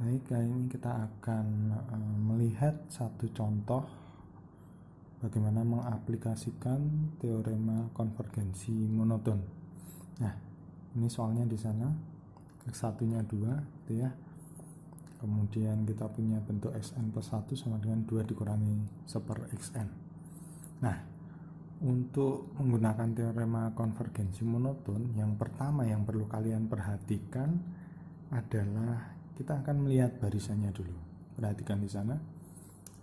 Baik, kali ini kita akan melihat satu contoh bagaimana mengaplikasikan teorema konvergensi monoton. Nah, ini soalnya di sana X1-nya 2 gitu ya. Kemudian kita punya bentuk Xn plus 1 sama dengan 2 dikurangi 1/Xn. Nah, untuk menggunakan teorema konvergensi monoton, yang pertama yang perlu kalian perhatikan adalah kita akan melihat barisannya dulu. Perhatikan di sana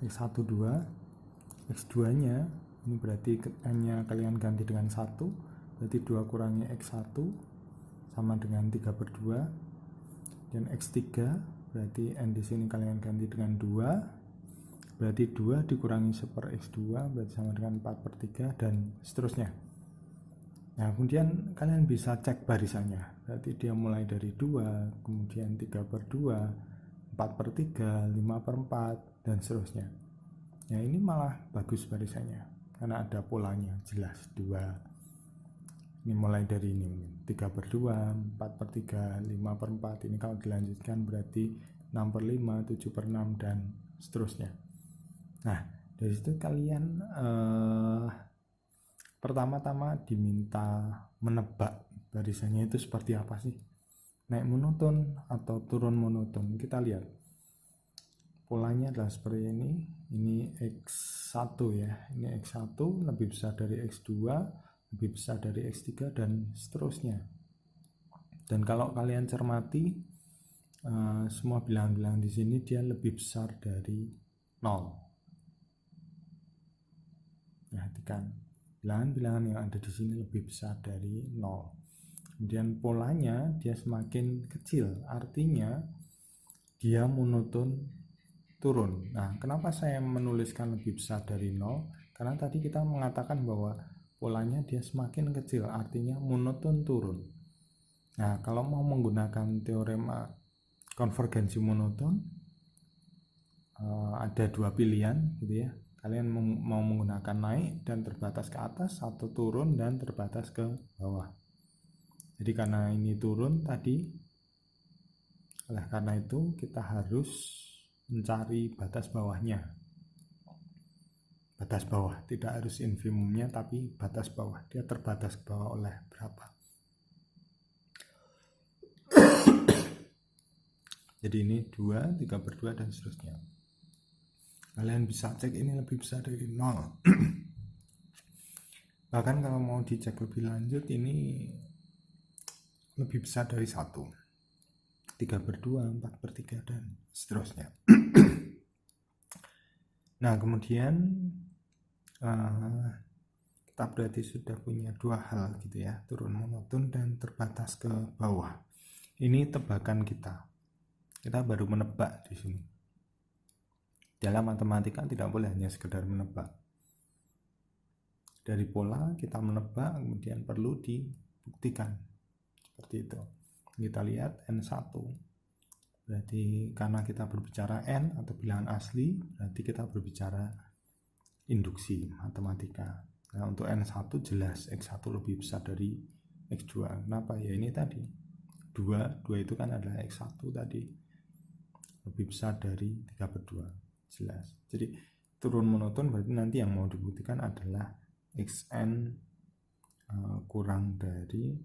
X1 2, X2-nya ini berarti N-nya kalian ganti dengan 1, berarti 2 kurangi X1 sama dengan 3/2, dan X3 berarti N di sini kalian ganti dengan 2, berarti 2 dikurangi 1/X2 berarti sama dengan 4/3 dan seterusnya. Nah, kemudian kalian bisa cek barisannya, berarti dia mulai dari 2, kemudian 3/2, 4/3, 5/4, dan seterusnya. Ya, ini malah bagus barisannya, karena ada polanya, jelas 2. Ini mulai dari ini, 3/2, 4/3, 5/4, ini kalau dilanjutkan berarti 6/5, 7/6, dan seterusnya. Nah, dari situ kalian pertama-tama diminta menebak barisannya itu seperti apa sih, naik monoton atau turun monoton. Kita lihat polanya adalah seperti ini X1 ya, ini X1 lebih besar dari X2, lebih besar dari X3, dan seterusnya. Dan kalau kalian cermati semua bilangan-bilangan di sini dia lebih besar dari 0. Perhatikan, bilangan-bilangan yang ada di sini lebih besar dari 0. Kemudian polanya dia semakin kecil, artinya dia monoton turun. Nah, kenapa saya menuliskan lebih besar dari 0? Karena tadi kita mengatakan bahwa polanya dia semakin kecil, artinya monoton turun. Nah, kalau mau menggunakan teorema konvergensi monoton, ada dua pilihan gitu ya. Kalian mau menggunakan naik dan terbatas ke atas, atau turun dan terbatas ke bawah. Jadi karena ini turun tadi, oleh karena itu kita harus mencari batas bawahnya. Batas bawah, tidak harus infimumnya, tapi batas bawah. Dia terbatas ke bawah oleh berapa. Jadi ini 2, 3/2, dan seterusnya. Kalian bisa cek ini lebih besar dari 0. Bahkan kalau mau dicek lebih lanjut, ini lebih besar dari 1, 3/2, 4/3, dan seterusnya. Nah, kemudian kita berarti sudah punya dua hal gitu ya, turun monoton dan terbatas ke bawah. Ini tebakan kita. Kita baru menebak di sini. Dalam matematika tidak boleh hanya sekedar menebak. Dari pola kita menebak, kemudian perlu dibuktikan. Seperti itu. Kita lihat N1. Berarti karena kita berbicara N atau bilangan asli, berarti kita berbicara induksi matematika. Nah, untuk N1 jelas X1 lebih besar dari X2. Kenapa? Ya ini tadi. 2 itu kan adalah X1 tadi. Lebih besar dari 3/2. Jelas. Jadi turun monoton berarti nanti yang mau dibuktikan adalah Xn kurang dari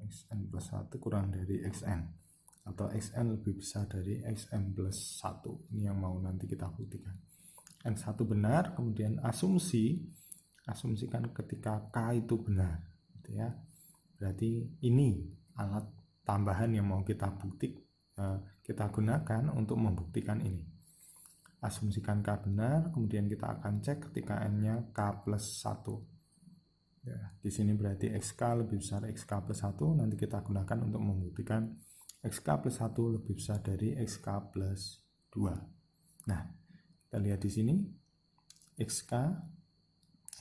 Xn plus 1 kurang dari Xn, atau Xn lebih besar dari Xn plus 1. Ini yang mau nanti kita buktikan. N1 benar, kemudian asumsikan ketika K itu benar gitu ya. Berarti ini alat tambahan yang mau kita gunakan untuk membuktikan ini. Asumsikan K benar, kemudian kita akan cek ketika N-nya K plus 1. Ya, di sini berarti XK lebih besar XK plus 1, nanti kita gunakan untuk membuktikan XK plus 1 lebih besar dari XK plus 2. Nah, kita lihat di sini, XK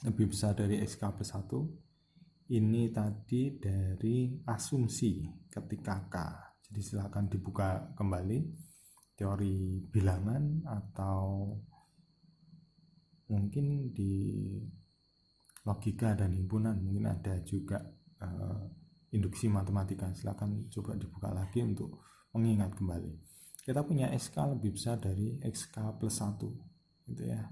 lebih besar dari XK plus 1. Ini tadi dari asumsi ketika K. Jadi silakan dibuka kembali teori bilangan, atau mungkin di logika dan himpunan mungkin ada juga induksi matematika. Silakan coba dibuka lagi untuk mengingat kembali. kita punya XK lebih besar dari XK plus 1 gitu ya.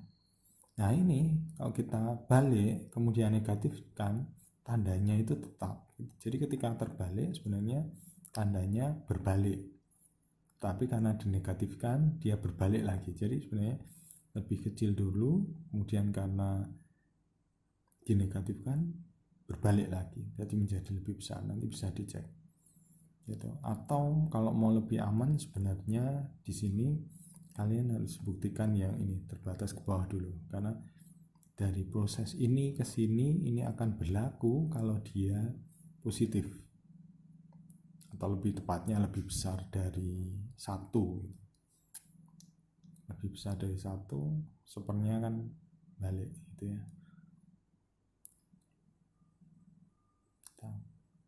Nah ini kalau kita balik kemudian negatifkan, tandanya itu tetap. Jadi ketika terbalik sebenarnya tandanya berbalik, tapi karena dinegatifkan dia berbalik lagi. Jadi sebenarnya lebih kecil dulu, kemudian karena dinegatifkan berbalik lagi, jadi menjadi lebih besar. Nanti bisa dicek gitu. Atau kalau mau lebih aman sebenarnya di sini kalian harus buktikan yang ini terbatas ke bawah dulu, karena dari proses ini ke sini ini akan berlaku kalau dia positif, atau lebih tepatnya lebih besar dari 1. Lebih besar dari 1, sepertinya kan balik gitu ya.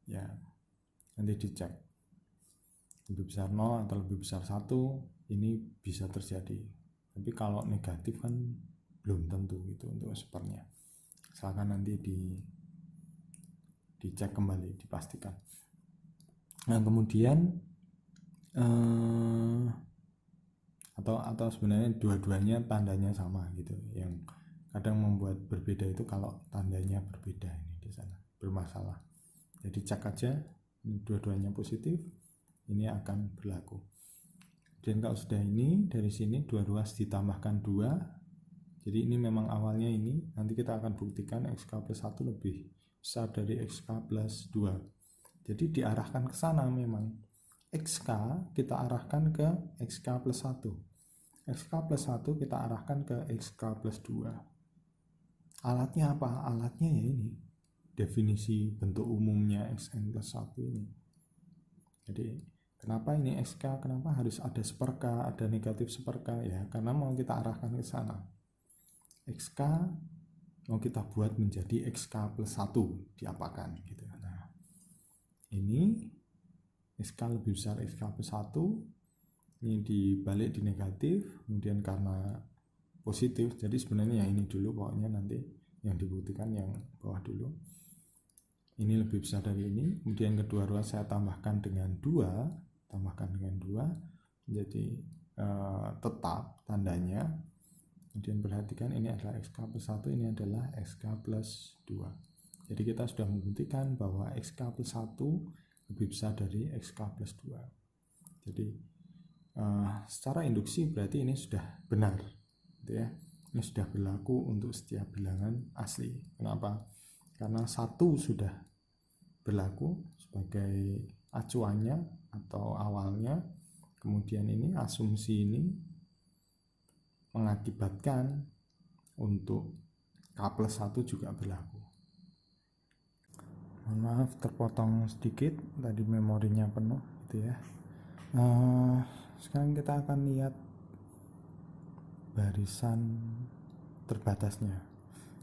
Ya, nanti dicek lebih besar 0 atau lebih besar 1, ini bisa terjadi. Tapi kalau negatif kan belum tentu gitu untuk sepernya. Silakan nanti dicek kembali, dipastikan. Nah kemudian atau sebenarnya dua-duanya tandanya sama gitu. Yang kadang membuat berbeda itu kalau tandanya berbeda, ini di sana bermasalah. Jadi cek aja dua-duanya positif, ini akan berlaku. Dan kalau sudah ini dari sini 2 ruas ditambahkan 2, jadi ini memang awalnya ini, nanti kita akan buktikan XK plus 1 lebih besar dari XK plus 2. Jadi diarahkan ke sana memang. XK kita arahkan ke XK plus 1. XK plus 1 kita arahkan ke XK plus 2. Alatnya apa? Alatnya ya ini. Definisi bentuk umumnya Xn plus 1 ini. Jadi kenapa ini XK? Kenapa harus ada seperka, ada negatif seperka? Ya karena mau kita arahkan ke sana. XK mau kita buat menjadi XK plus 1, diapakan gitu. Nah ini XK lebih besar XK plus 1, ini dibalik di negatif, kemudian karena positif, jadi sebenarnya yang ini dulu pokoknya, nanti yang dibuktikan yang bawah dulu. Ini lebih besar dari ini, kemudian kedua ruas saya tambahkan dengan 2, jadi tetap tandanya. Kemudian perhatikan ini adalah XK plus 1, ini adalah XK plus 2. Jadi kita sudah membuktikan bahwa XK plus 1 lebih besar dari XK plus 2. Jadi secara induksi berarti ini sudah benar gitu ya. Ini sudah berlaku untuk setiap bilangan asli. Kenapa? Karena 1 sudah berlaku sebagai acuannya atau awalnya, kemudian ini asumsi ini mengakibatkan untuk K plus 1 juga berlaku. Mohon maaf terpotong sedikit, tadi memorinya penuh gitu ya. Sekarang kita akan lihat barisan terbatasnya.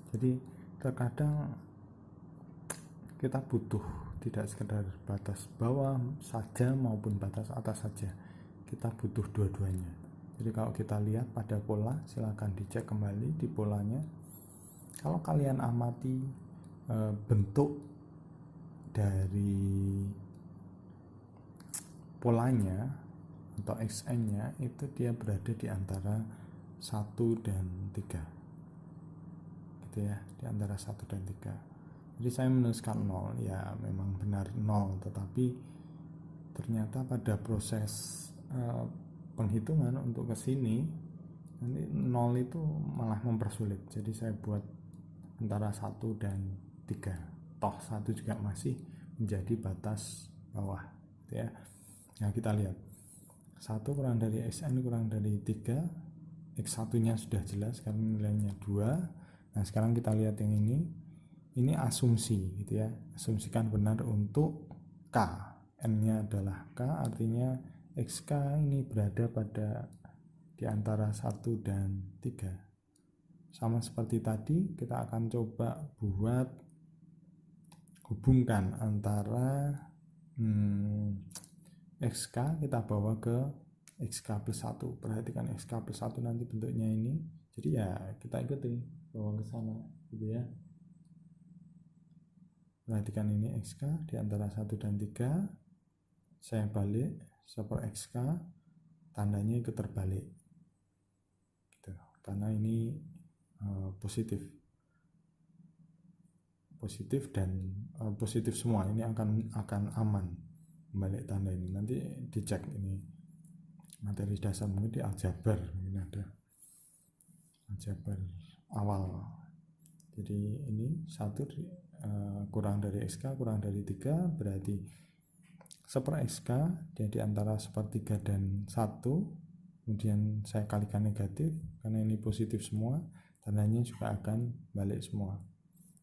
Jadi terkadang kita butuh tidak sekedar batas bawah saja maupun batas atas saja, kita butuh dua-duanya. Jadi kalau kita lihat pada pola, silakan dicek kembali di polanya. Kalau kalian amati bentuk dari polanya atau XN-nya itu dia berada di antara 1 dan 3 gitu ya, di antara 1 dan 3. Jadi saya menuliskan 0, ya memang benar 0, tetapi ternyata pada proses penghitungan untuk ke sini nanti 0 itu malah mempersulit. Jadi saya buat antara 1 dan 3. Toh 1 juga masih menjadi batas bawah gitu ya. Nah kita lihat 1 kurang dari Xn kurang dari 3, X1 nya sudah jelas karena nilainya 2. Nah sekarang kita lihat yang ini asumsi gitu ya, asumsikan benar untuk K, N nya adalah K, artinya XK ini berada pada di antara 1 dan 3. Sama seperti tadi, kita akan coba buat hubungkan antara XK kita bawa ke XK plus 1. Perhatikan XK plus 1 nanti bentuknya ini. Jadi ya kita ikuti bawa ke sana gitu ya. Perhatikan ini XK di antara 1 dan 3. Saya balik super XK. tandanya ikut terbalik gitu, karena ini positif dan positif semua, ini akan aman balik tanda ini. Nanti dicek ini materi dasar, mungkin di aljabar mungkin ada aljabar awal. Jadi ini 1 kurang dari XK kurang dari 3 berarti 1/XK, jadi antara 1/3 dan 1, kemudian saya kalikan negatif karena ini positif semua, tandanya juga akan balik semua.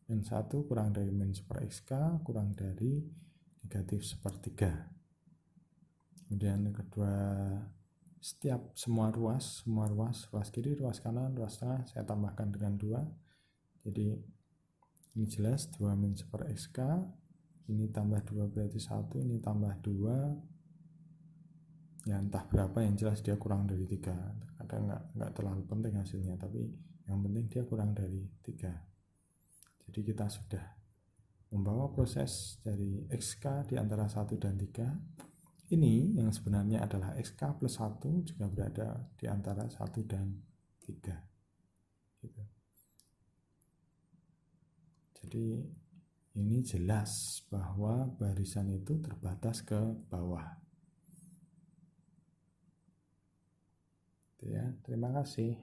Dan 1 kurang dari -1/XK kurang dari negatif 1/3. Kemudian yang kedua, setiap semua ruas kiri, ruas kanan, ruas tengah saya tambahkan dengan 2. Jadi ini jelas 2 - 1/XK, ini tambah 2 berarti 1, ini tambah 2, ya entah berapa, yang jelas dia kurang dari 3. Kadang nggak terlalu penting hasilnya, tapi yang penting dia kurang dari 3. Jadi kita sudah membawa proses dari XK di antara 1 dan 3. Ini yang sebenarnya adalah XK plus 1 juga berada di antara 1 dan 3 gitu. Jadi ini jelas bahwa barisan itu terbatas ke bawah. Ya, terima kasih.